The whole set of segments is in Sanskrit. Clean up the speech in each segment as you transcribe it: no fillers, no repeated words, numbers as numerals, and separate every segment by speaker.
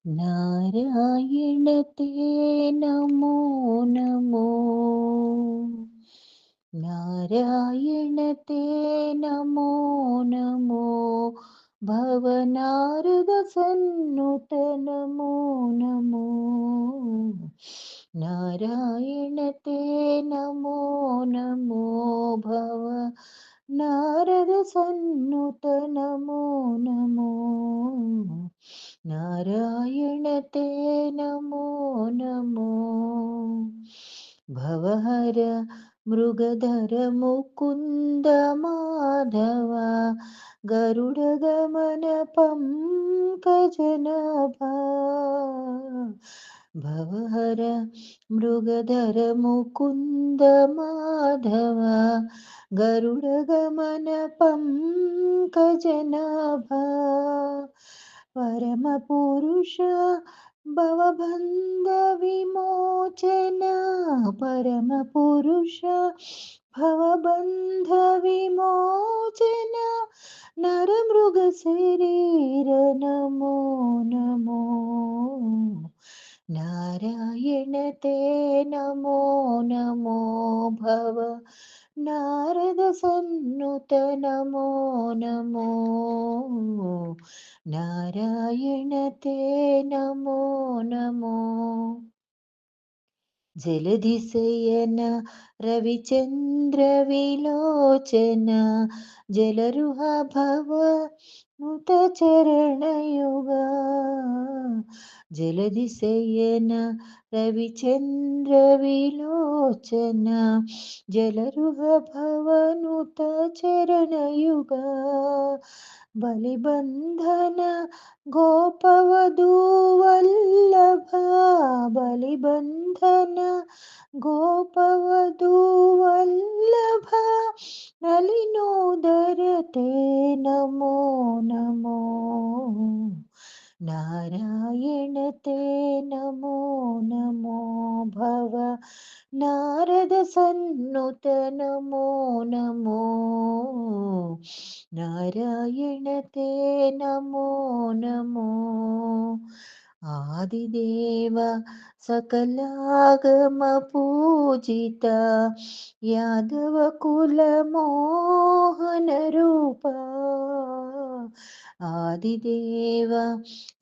Speaker 1: नारायण ते नमो नमो। नारायण ते नमो नमो। भवनारद सन्नुत नमो नमो। नारायण ते नमो नमो। भव नारद सन्नुत नमो नमो। नारायण ते नमो नमो। भवहर मृगधर मुकुन्द माधव गरुडगमन पङ्कजनाभा। भवहर मृगधर मुकुन्द माधव गरुडगमन पङ्कजनाभा। परमपुरुष भवबन्ध विमोचन। परमपुरुष भवबन्ध विमोचन। नरमृगशरीर नमो नमो। नारायण ते नमो नमो। भव नारद सन्नुत नमो नमो। नारायण ते नमो नमो। जलधिशयन रविचन्द्र विलोचन जलरुह भव नुत चरणयुगा। जलधिशयन रविचन्द्र विलोचन जलरुह भव नुत चरणयुगा। बलिबन्धन गोपवधूवल्लभ। बलिबन्धन गोपवधूवल्लभ। नलिनोदर ते नमो नमो। नारायण ते नमो नमो। भव नारद सन्नुत नमो नमो। नारायण ते नमो नमो। आदिदेव सकलागम पूजित यादव कुल मोहन रूपा। आदिदेव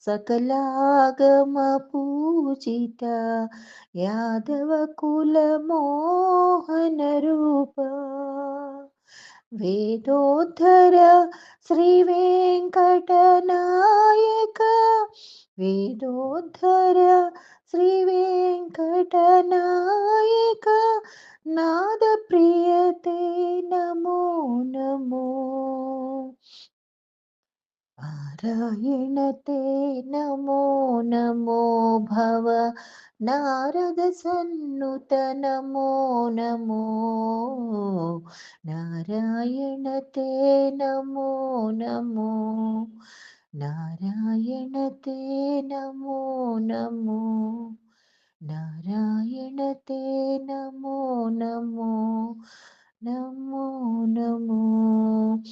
Speaker 1: सकलागम पूजित यादव कुल मोहन रूपा। वेदोद्धर श्री वेंकटनायक। वेदोद्धर श्री वेंकटनायक। नाद प्रियते नमो नमो। नारायण ते नमो नमो। भव नारद सन्नुत नमो नमो। नारायण ते नमो नमो। नारायण ते नमो नमो। नारायण ते नमो नमो। नमो नमो।